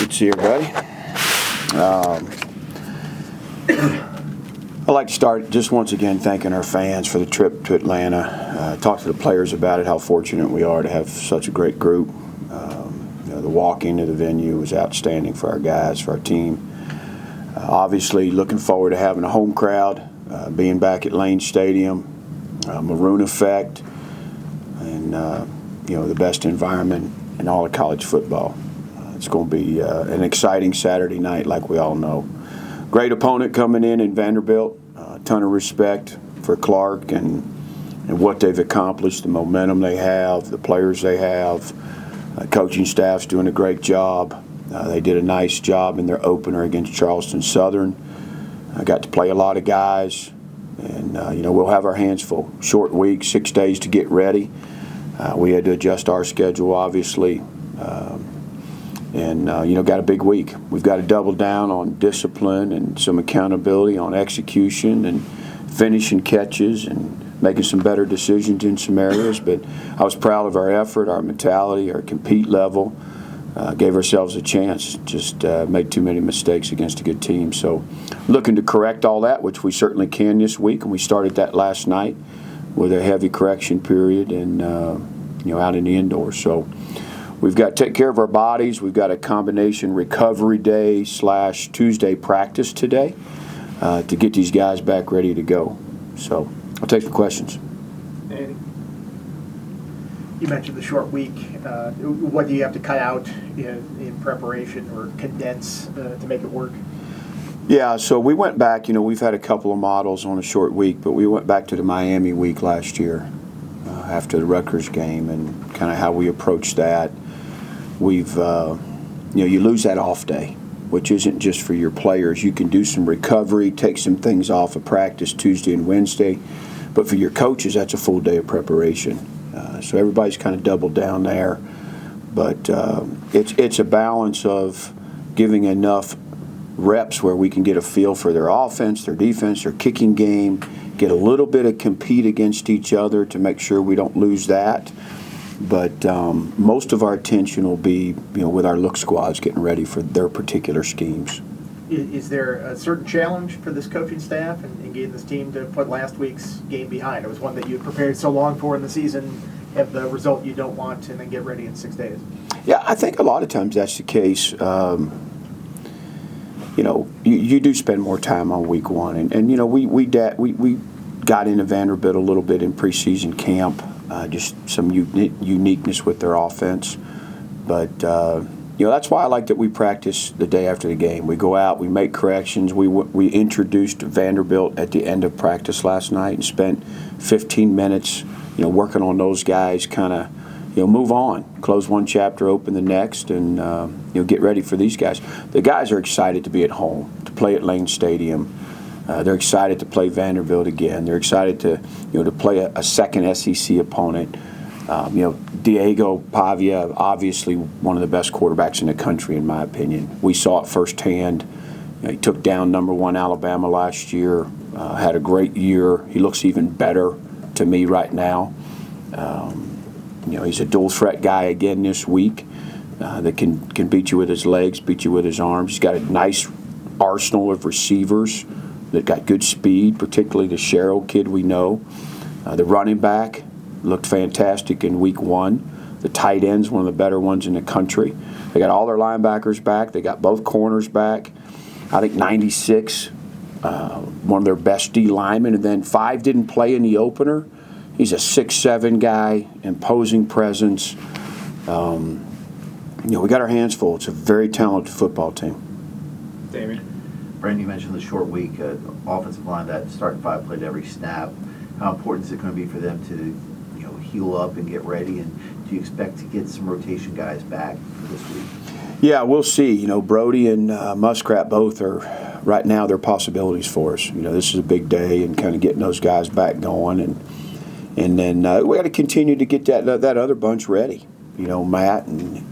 Good to see everybody. I'd like to start just once again thanking our fans for the trip to Atlanta. Talk to the players about it, how fortunate we are to have such a great group. The walk into the venue was outstanding for our guys, for our team. Obviously, looking forward to having a home crowd, being back at Lane Stadium, Maroon Effect, and the best environment in all of college football. It's going to be an exciting Saturday night, like we all know. Great opponent coming in Vanderbilt. A ton of respect for Clark and what they've accomplished, the momentum they have, the players they have. Coaching staff's doing a great job. They did a nice job in their opener against Charleston Southern. I got to play a lot of guys, and we'll have our hands full. Short week, 6 days to get ready. We had to adjust our schedule, obviously, and got a big week. We've got to double down on discipline and some accountability on execution and finishing catches and making some better decisions in some areas. But I was proud of our effort, our mentality, our compete level. Gave ourselves a chance, just made too many mistakes against a good team. So looking to correct all that, which we certainly can this week, and we started that last night with a heavy correction period and out in the indoors. So we've got to take care of our bodies. We've got a combination recovery day / Tuesday practice today to get these guys back ready to go. So I'll take the questions. Andy, you mentioned the short week. What do you have to cut out in preparation or condense to make it work? Yeah, so we went back. We've had a couple of models on a short week, but we went back to the Miami week last year after the Rutgers game and kind of how we approached that. We've, you lose that off day, which isn't just for your players. You can do some recovery, take some things off of practice Tuesday and Wednesday, but for your coaches, that's a full day of preparation. So everybody's kind of doubled down there, but it's a balance of giving enough reps where we can get a feel for their offense, their defense, their kicking game, get a little bit of compete against each other to make sure we don't lose that. But most of our attention will be, with our look squads getting ready for their particular schemes. Is there a certain challenge for this coaching staff and getting this team to put last week's game behind? It was one that you had prepared so long for in the season, have the result you don't want, and then get ready in 6 days. Yeah, I think a lot of times that's the case. You do spend more time on week one, and we got into Vanderbilt a little bit in preseason camp, just some uniqueness with their offense, but that's why I like that we practice the day after the game. We go out, we make corrections. We introduced Vanderbilt at the end of practice last night and spent 15 minutes, working on those guys, kind of, move on, close one chapter, open the next, and get ready for these guys. The guys are excited to be at home, to play at Lane Stadium. They're excited to play Vanderbilt again. They're excited to play a second SEC opponent. Diego Pavia, obviously one of the best quarterbacks in the country, in my opinion. We saw it firsthand. He took down number 1 Alabama last year, had a great year. He looks even better to me right now. He's a dual threat guy again this week that can beat you with his legs, beat you with his arms. He's got a nice arsenal of receivers that got good speed, particularly the Sherrill kid we know. The running back looked fantastic in week 1. The tight end's one of the better ones in the country. They got all their linebackers back. They got both corners back. I think 96, one of their best D linemen. And then 5 didn't play in the opener. He's a 6'7" guy, imposing presence. We got our hands full. It's a very talented football team. David? Brent, you mentioned the short week, offensive line, that starting 5 played every snap. How important is it going to be for them to heal up and get ready? And do you expect to get some rotation guys back for this week? Yeah, we'll see. Brody and Muskrat both are, right now, they're possibilities for us. This is a big day and kind of getting those guys back going. And then we got to continue to get that other bunch ready. Matt and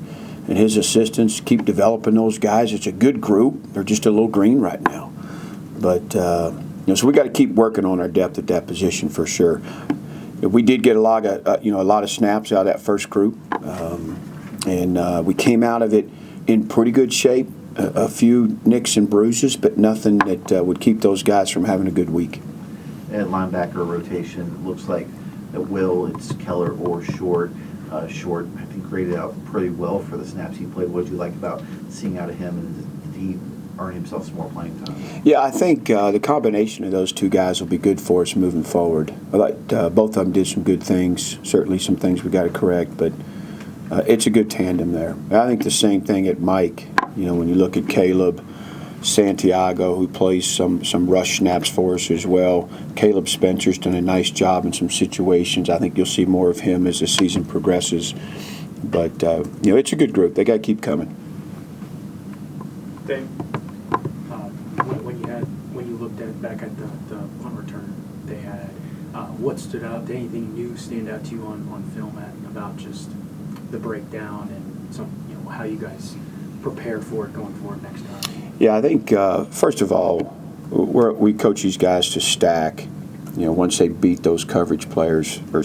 his assistants keep developing those guys. It's a good group. They're just a little green right now. But, so we got to keep working on our depth at that position for sure. We did get a lot of snaps out of that first group, and we came out of it in pretty good shape. A few nicks and bruises, but nothing that would keep those guys from having a good week. At linebacker rotation, looks like at will it's Keller or Short. Short, I think, graded out pretty well for the snaps he played. What did you like about seeing out of him, and did he earn himself some more playing time? Yeah, I think the combination of those two guys will be good for us moving forward. Both of them did some good things. Certainly some things we got to correct, but it's a good tandem there. I think the same thing at Mike. You know, when you look at Caleb Santiago, who plays some rush snaps for us as well. Caleb Spencer's done a nice job in some situations. I think you'll see more of him as the season progresses. But, you know, it's a good group. They got to keep coming. Dave, when you looked back at the punt return they had, what stood out? Did anything new stand out to you on film about just the breakdown and how you guys prepare for it going forward next time? Yeah, I think first of all, we coach these guys to stack. You know, once they beat those coverage players or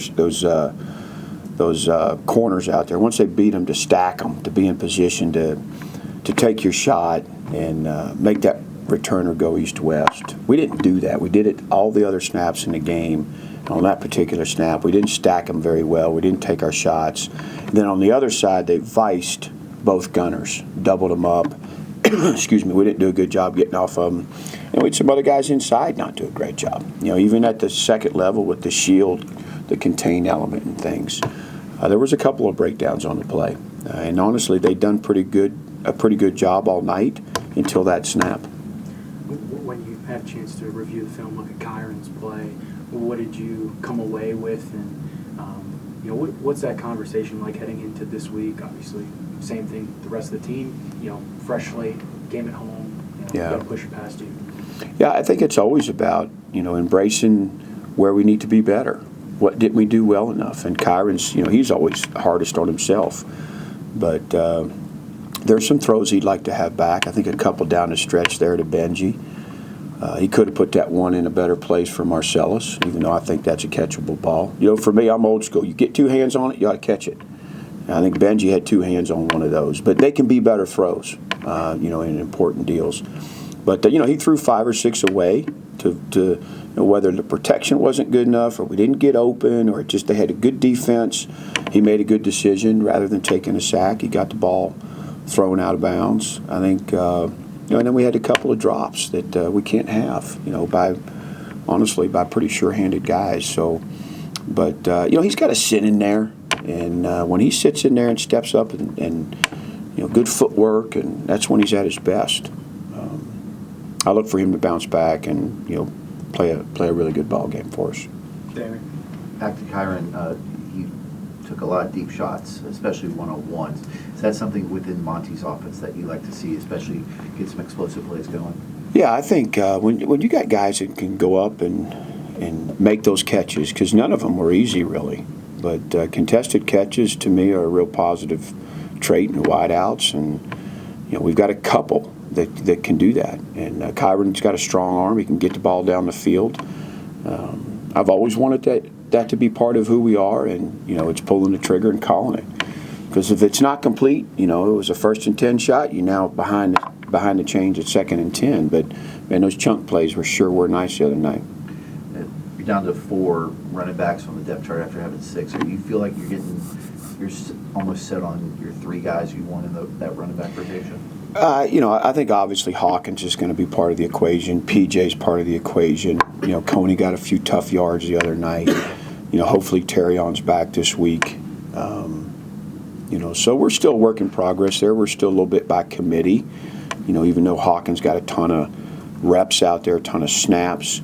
those corners out there, once they beat them, to stack them, to be in position to take your shot and make that returner go east-west. We didn't do that. We did it all the other snaps in the game. On that particular snap, we didn't stack them very well. We didn't take our shots. And then on the other side, they viced both gunners, doubled them up. Excuse me, we didn't do a good job getting off of them. And we had some other guys inside not do a great job. You know, even at the second level with the shield, the contain element and things. There was a couple of breakdowns on the play. And honestly, they done a pretty good job all night until that snap. When you had a chance to review the film, look at Kyron's play, what did you come away with? And what's that conversation like heading into this week? Obviously, same thing. The rest of the team, fresh slate, game at home. Yeah. Got to push it past you. Yeah, I think it's always about embracing where we need to be better. What didn't we do well enough? And Kyron's, he's always hardest on himself, but there's some throws he'd like to have back. I think a couple down the stretch there to Benji. He could have put that one in a better place for Marcellus, even though I think that's a catchable ball. For me, I'm old school. You get two hands on it, you ought to catch it. And I think Benji had two hands on one of those. But they can be better throws, in important deals. But, he threw 5 or 6 away to whether the protection wasn't good enough or we didn't get open or just they had a good defense. He made a good decision rather than taking a sack. He got the ball thrown out of bounds. I think, and then we had a couple of drops that we can't have, by pretty sure-handed guys. So, but, he's got to sit in there. And when he sits in there and steps up and good footwork, and that's when he's at his best. I look for him to bounce back and play a really good ball game for us. David. Back to Kyron, he took a lot of deep shots, especially one-on-ones. Is that something within Monty's offense that you like to see, especially get some explosive plays going? Yeah, I think when you got guys that can go up and make those catches, because none of them were easy really, but contested catches to me are a real positive trait in wideouts, and we've got a couple that can do that. And Kyron's got a strong arm. He can get the ball down the field. I've always wanted that to be part of who we are, and it's pulling the trigger and calling it. Because if it's not complete, it was a 1st and 10 shot. You're now behind the chains at 2nd and 10. But man, those chunk plays were nice the other night. You're down to 4 running backs on the depth chart after having 6. Or you feel like you're almost set on your 3 guys you want in that running back rotation? I think obviously Hawkins is going to be part of the equation. PJ's part of the equation. Coney got a few tough yards the other night. Hopefully Terrion's back this week. So we're still a work in progress there. We're still a little bit by committee. Even though Hawkins got a ton of reps out there, a ton of snaps.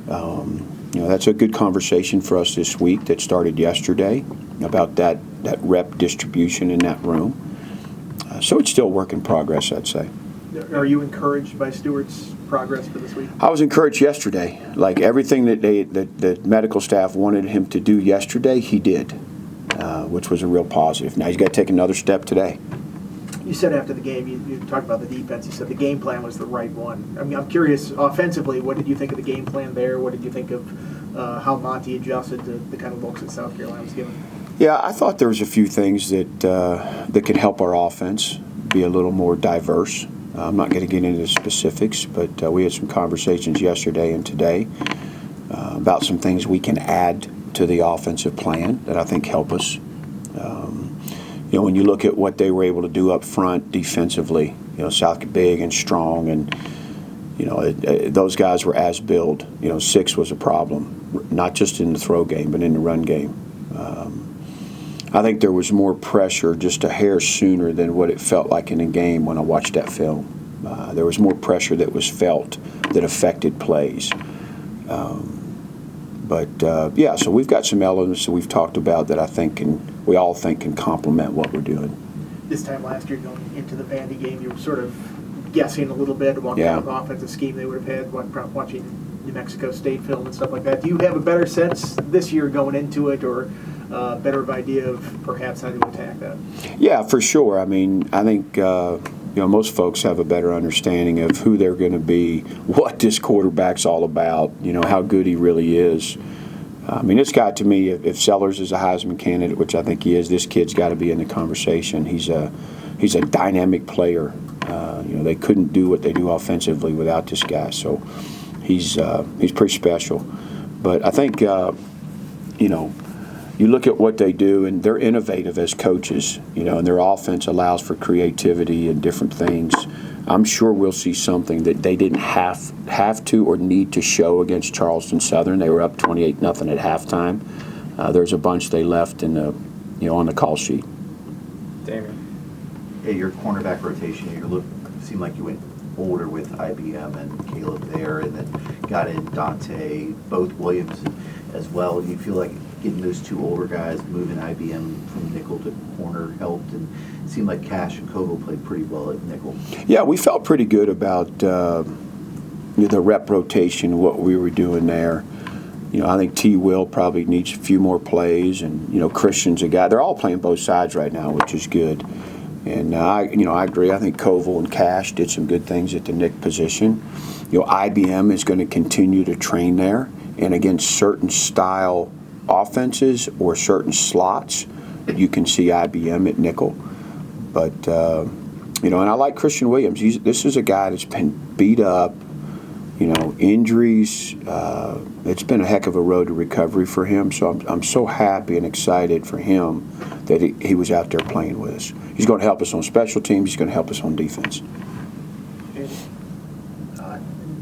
That's a good conversation for us this week that started yesterday about that rep distribution in that room. So it's still a work in progress, I'd say. Are you encouraged by Stewart's progress for this week? I was encouraged yesterday. Like everything that the medical staff wanted him to do yesterday, he did, which was a real positive. Now he's got to take another step today. You said after the game, you talked about the defense. You said the game plan was the right one. I mean, I'm curious, offensively, what did you think of the game plan there? What did you think of how Monty adjusted to the kind of looks that South Carolina was given? Yeah, I thought there was a few things that could help our offense, be a little more diverse. I'm not going to get into the specifics, but we had some conversations yesterday and today about some things we can add to the offensive plan that I think help us. When you look at what they were able to do up front defensively, South big and strong, and those guys were as built. 6 was a problem, not just in the throw game, but in the run game. I think there was more pressure just a hair sooner than what it felt like in the game when I watched that film. There was more pressure that was felt that affected plays. So we've got some elements that we've talked about that I think we all think can complement what we're doing. This time last year, going into the Vandy game, you were sort of guessing a little bit what kind of offensive scheme they would have had watching New Mexico State film and stuff like that. Do you have a better sense this year going into it, or better idea of perhaps how to attack that? Yeah, for sure. I mean, I think most folks have a better understanding of who they're going to be, what this quarterback's all about, how good he really is. I mean, this guy, to me, if Sellers is a Heisman candidate, which I think he is, this kid's got to be in the conversation. He's a dynamic player. They couldn't do what they do offensively without this guy, so he's pretty special. But I think you look at what they do, and they're innovative as coaches, and their offense allows for creativity and different things. I'm sure we'll see something that they didn't have to or need to show against Charleston Southern. They were up 28-0 at halftime. There's a bunch they left in the on the call sheet. Damien. Hey, your cornerback rotation, seemed like you went older with IBM and Caleb there, and then got in Dante, both Williams as well. Do you feel like getting those two older guys, moving IBM from nickel to corner helped? And it seemed like Cash and Koval played pretty well at nickel. Yeah, we felt pretty good about the rep rotation, what we were doing there. I think T. Will probably needs a few more plays, and Christian's a guy. They're all playing both sides right now, which is good. And I agree. I think Koval and Cash did some good things at the nick position. IBM is going to continue to train there, and against certain style offenses or certain slots, you can see IBM at nickel. But and I like Christian Williams. This is a guy that's been beat up. Injuries. It's been a heck of a road to recovery for him. So I'm so happy and excited for him that he was out there playing with us. He's going to help us on special teams. He's going to help us on defense.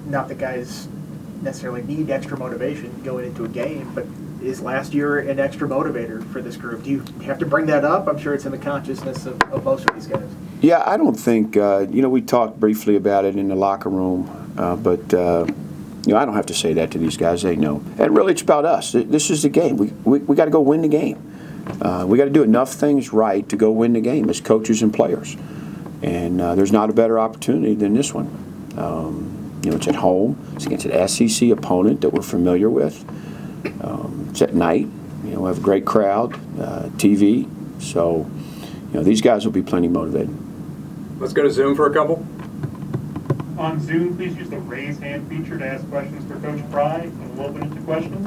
Not that guys necessarily need extra motivation going into a game, but is last year an extra motivator for this group? Do you have to bring that up? I'm sure it's in the consciousness of most of these guys. Yeah, I don't think, we talked briefly about it in the locker room, but I don't have to say that to these guys. They know. And really, it's about us. This is the game. We got to go win the game. We got to do enough things right to go win the game as coaches and players. And there's not a better opportunity than this one. It's at home. It's against an SEC opponent that we're familiar with. It's at night. We have a great crowd, TV. So, these guys will be plenty motivated. Let's go to Zoom for a couple. On Zoom, please use the raise hand feature to ask questions for Coach Fry, and we'll open it to questions.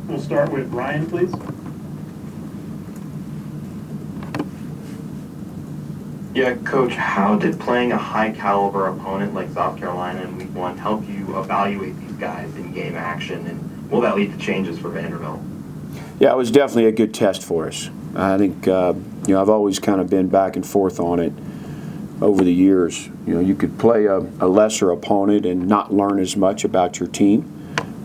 We'll start with Ryan, please. Yeah, Coach, how did playing a high-caliber opponent like South Carolina in Week 1 help you evaluate these guys in game action, and will that lead to changes for Vanderbilt? Yeah, it was definitely a good test for us. I think, I've always kind of been back and forth on it over the years. You could play a lesser opponent and not learn as much about your team,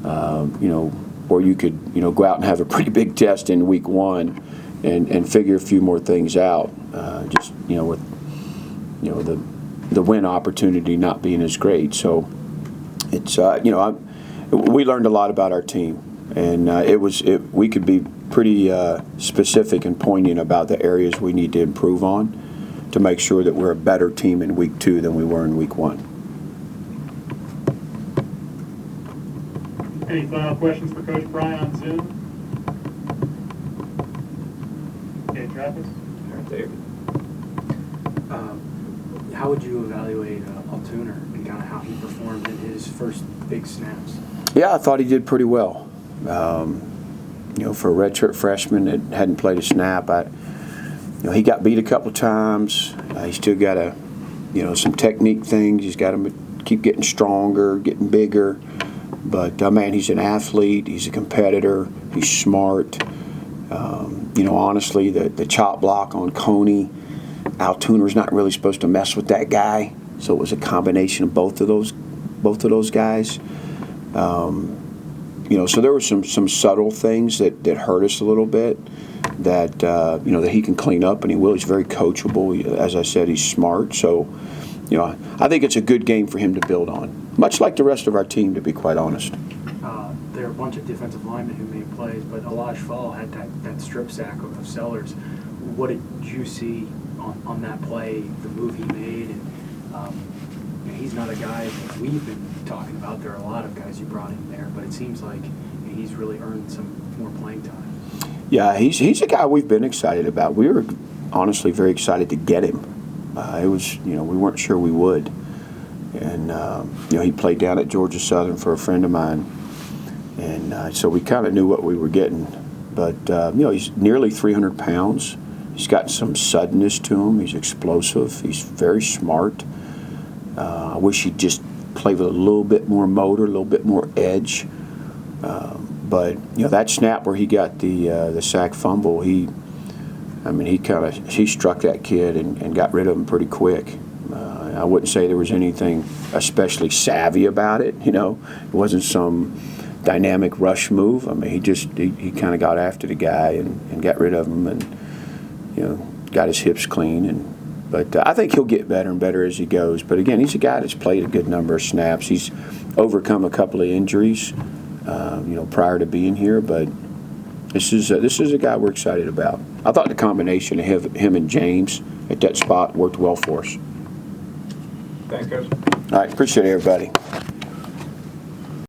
or you could, go out and have a pretty big test in Week 1 and figure a few more things out, with the win opportunity not being as great. So it's we learned a lot about our team, and we could be pretty specific and poignant about the areas we need to improve on to make sure that we're a better team in Week 2 than we were in Week 1. Any final questions for Coach Fry on Zoom? Okay, Travis. David. How would you evaluate Altuner and kind of how he performed in his first big snaps? Yeah, I thought he did pretty well. for a redshirt freshman that hadn't played a snap, he got beat a couple times. He's still got some technique things. He's got to keep getting stronger, getting bigger. But man, he's an athlete. He's a competitor. He's smart. Honestly, the chop block on Coney, Altooner's not really supposed to mess with that guy. So it was a combination of both of those guys. So there were some subtle things that hurt us a little bit that that he can clean up, and he will. He's very coachable. As I said, he's smart. So, I think it's a good game for him to build on, much like the rest of our team, to be quite honest. There are a bunch of defensive linemen who made plays, but Elijah Fall had that strip sack of Sellers. What did you see on that play, the move he made? And he's not a guy that we've been talking about. There are a lot of guys you brought in there, but it seems like he's really earned some more playing time. Yeah, he's a guy we've been excited about. We were honestly very excited to get him. It was, we weren't sure we would. And, he played down at Georgia Southern for a friend of mine. And so we kind of knew what we were getting. But, he's nearly 300 pounds. He's got some suddenness to him. He's explosive. He's very smart. I wish he'd just play with a little bit more motor, a little bit more edge. But that snap where he got the sack fumble, he struck that kid and got rid of him pretty quick. I wouldn't say there was anything especially savvy about it. It wasn't some dynamic rush move. He kind of got after the guy and got rid of him and got his hips clean. But I think he'll get better and better as he goes. But again, he's a guy that's played a good number of snaps. He's overcome a couple of injuries, prior to being here. But this is a guy we're excited about. I thought the combination of him and James at that spot worked well for us. Thanks, Coach. All right, appreciate it, everybody.